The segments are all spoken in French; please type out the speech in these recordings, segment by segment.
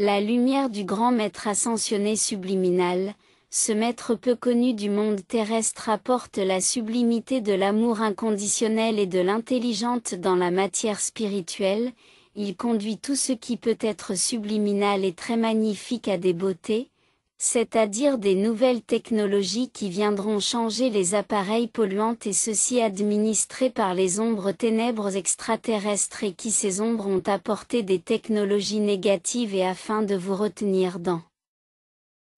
La lumière du grand maître ascensionné subliminal, ce maître peu connu du monde terrestre apporte la sublimité de l'amour inconditionnel et de l'intelligente dans la matière spirituelle, il conduit tout ce qui peut être subliminal et très magnifique à des beautés, c'est-à-dire des nouvelles technologies qui viendront changer les appareils polluants et ceux-ci administrés par les ombres ténèbres extraterrestres et qui ces ombres ont apporté des technologies négatives et afin de vous retenir dans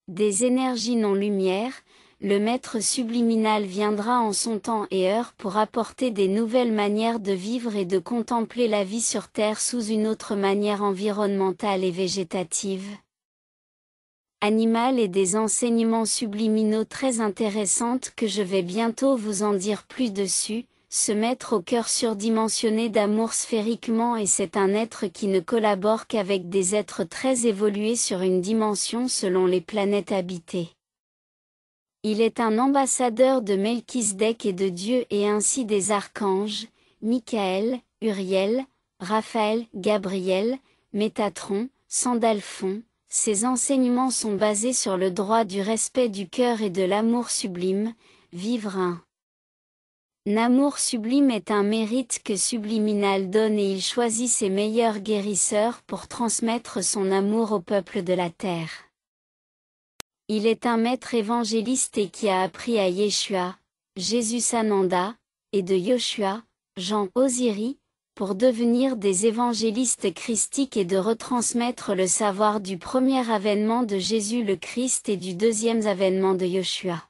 des énergies non-lumière, le maître subliminal viendra en son temps et heure pour apporter des nouvelles manières de vivre et de contempler la vie sur Terre sous une autre manière environnementale et végétative, animale et des enseignements subliminaux très intéressantes que je vais bientôt vous en dire plus dessus. Ce maître au cœur surdimensionné d'amour sphériquement et c'est un être qui ne collabore qu'avec des êtres très évolués sur une dimension selon les planètes habitées. Il est un ambassadeur de Melchisedec et de Dieu et ainsi des archanges, Michael, Uriel, Raphaël, Gabriel, Métatron, Sandalphon. Ces enseignements sont basés sur le droit du respect du cœur et de l'amour sublime, vivre un amour sublime est un mérite que Subliminal donne et il choisit ses meilleurs guérisseurs pour transmettre son amour au peuple de la terre. Il est un maître évangéliste et qui a appris à Yeshua, Jésus Sananda, et de Yoshua, Jean Osiris, pour devenir des évangélistes christiques et de retransmettre le savoir du premier avènement de Jésus le Christ et du deuxième avènement de Yoshua.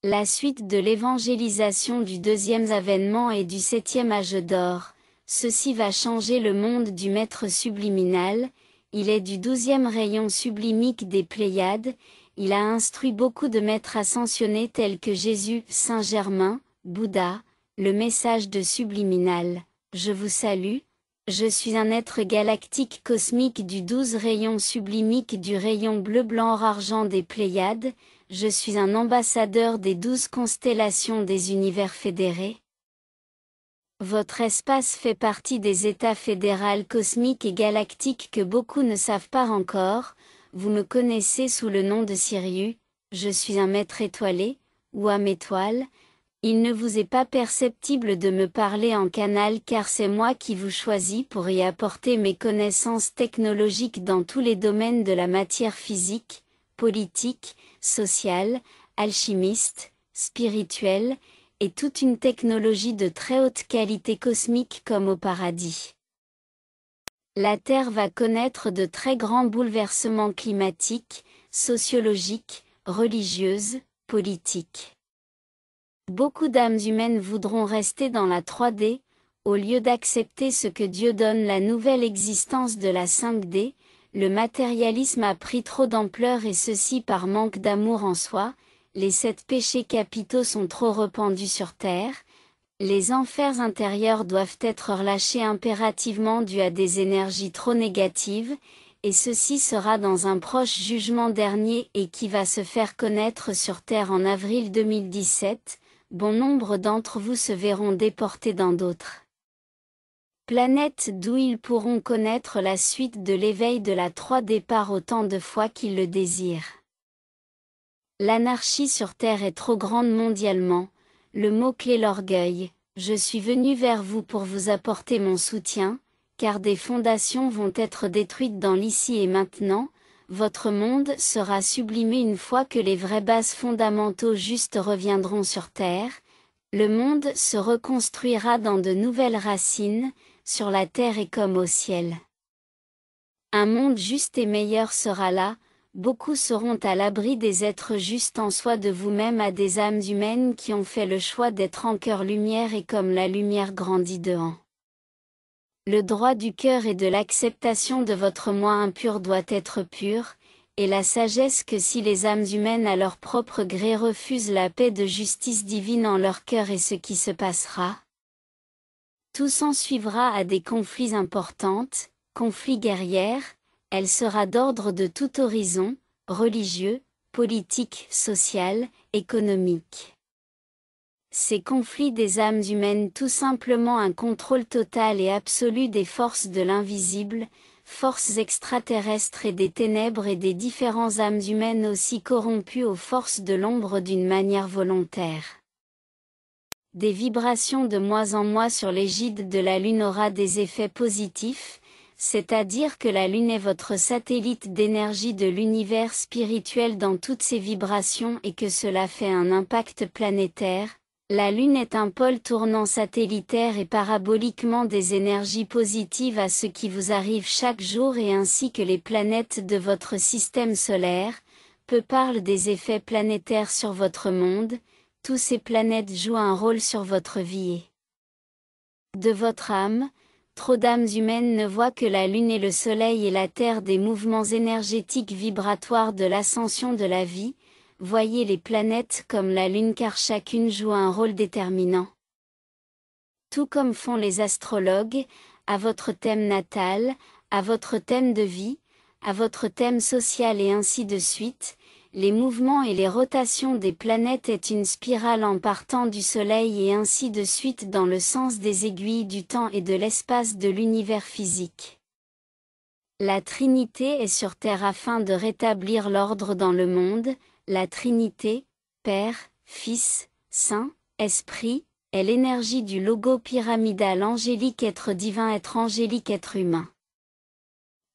La suite de l'évangélisation du deuxième avènement et du septième âge d'or, ceci va changer le monde du maître subliminal, il est du 12e rayon sublimique des Pléiades, il a instruit beaucoup de maîtres ascensionnés tels que Jésus, Saint Germain, Bouddha, le message de subliminal, je vous salue, je suis un être galactique cosmique du 12 rayon sublimique du rayon bleu-blanc-argent des Pléiades, je suis un ambassadeur des 12 constellations des univers fédérés. Votre espace fait partie des états fédéraux cosmiques et galactiques que beaucoup ne savent pas encore, vous me connaissez sous le nom de Sirius, je suis un maître étoilé, ou âme étoile, il ne vous est pas perceptible de me parler en canal car c'est moi qui vous choisis pour y apporter mes connaissances technologiques dans tous les domaines de la matière physique, politique, sociale, alchimiste, spirituelle, et toute une technologie de très haute qualité cosmique comme au paradis. La Terre va connaître de très grands bouleversements climatiques, sociologiques, religieuses, politiques. Beaucoup d'âmes humaines voudront rester dans la 3D, au lieu d'accepter ce que Dieu donne la nouvelle existence de la 5D, le matérialisme a pris trop d'ampleur et ceci par manque d'amour en soi, les 7 péchés capitaux sont trop répandus sur Terre, les enfers intérieurs doivent être relâchés impérativement dû à des énergies trop négatives, et ceci sera dans un proche jugement dernier et qui va se faire connaître sur Terre en avril 2017, bon nombre d'entre vous se verront déportés dans d'autres planètes d'où ils pourront connaître la suite de l'éveil de la 3D par autant de fois qu'ils le désirent. L'anarchie sur Terre est trop grande mondialement, le mot-clé l'orgueil, je suis venu vers vous pour vous apporter mon soutien, car des fondations vont être détruites dans l'ici et maintenant, votre monde sera sublimé une fois que les vraies bases fondamentaux justes reviendront sur Terre, le monde se reconstruira dans de nouvelles racines, sur la terre et comme au ciel. Un monde juste et meilleur sera là, beaucoup seront à l'abri des êtres justes en soi de vous-même à des âmes humaines qui ont fait le choix d'être en cœur lumière et comme la lumière grandit dedans. Le droit du cœur et de l'acceptation de votre moi impur doit être pur, et la sagesse que si les âmes humaines à leur propre gré refusent la paix de justice divine en leur cœur et ce qui se passera. Tout s'ensuivra à des conflits importantes, conflits guerrières, elle sera d'ordre de tout horizon, religieux, politique, social, économique. Ces conflits des âmes humaines tout simplement un contrôle total et absolu des forces de l'invisible, forces extraterrestres et des ténèbres et des différentes âmes humaines aussi corrompues aux forces de l'ombre d'une manière volontaire. Des vibrations de mois en mois sur l'égide de la Lune aura des effets positifs, c'est-à-dire que la Lune est votre satellite d'énergie de l'univers spirituel dans toutes ses vibrations et que cela fait un impact planétaire. La Lune est un pôle tournant satellitaire et paraboliquement des énergies positives à ce qui vous arrive chaque jour et ainsi que les planètes de votre système solaire, peu parle des effets planétaires sur votre monde, tous ces planètes jouent un rôle sur votre vie et de votre âme. Trop d'âmes humaines ne voient que la Lune et le Soleil et la Terre des mouvements énergétiques vibratoires de l'ascension de la vie. Voyez les planètes comme la Lune car chacune joue un rôle déterminant. Tout comme font les astrologues, à votre thème natal, à votre thème de vie, à votre thème social et ainsi de suite, les mouvements et les rotations des planètes est une spirale en partant du Soleil et ainsi de suite dans le sens des aiguilles du temps et de l'espace de l'univers physique. La Trinité est sur Terre afin de rétablir l'ordre dans le monde. La Trinité, Père, Fils, Saint, Esprit, est l'énergie du logo pyramidal angélique être divin être angélique être humain.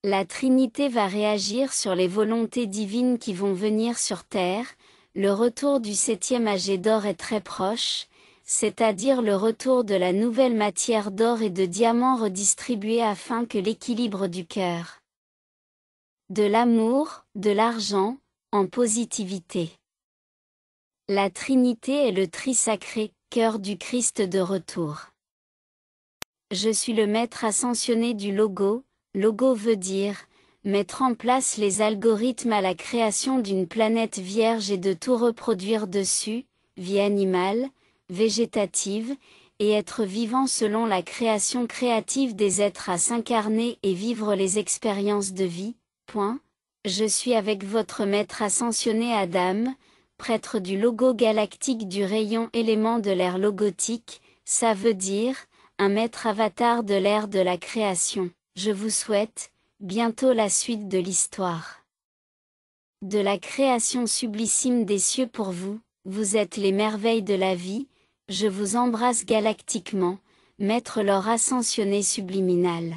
La Trinité va réagir sur les volontés divines qui vont venir sur Terre. Le retour du 7e âge d'or est très proche, c'est-à-dire le retour de la nouvelle matière d'or et de diamants redistribués afin que l'équilibre du cœur, de l'amour, de l'argent, en positivité. La Trinité est le tri-sacré, cœur du Christ de retour. Je suis le maître ascensionné du logo. Logo veut dire, mettre en place les algorithmes à la création d'une planète vierge et de tout reproduire dessus, vie animale, végétative, et être vivant selon la création créative des êtres à s'incarner et vivre les expériences de vie. Point. Je suis avec votre maître ascensionné Adam, prêtre du logo galactique du rayon élément de l'ère logotique, ça veut dire, un maître avatar de l'ère de la création. Je vous souhaite, bientôt la suite de l'histoire. De la création sublissime des cieux pour vous, vous êtes les merveilles de la vie, je vous embrasse galactiquement, maître Laure ascensionné subliminal.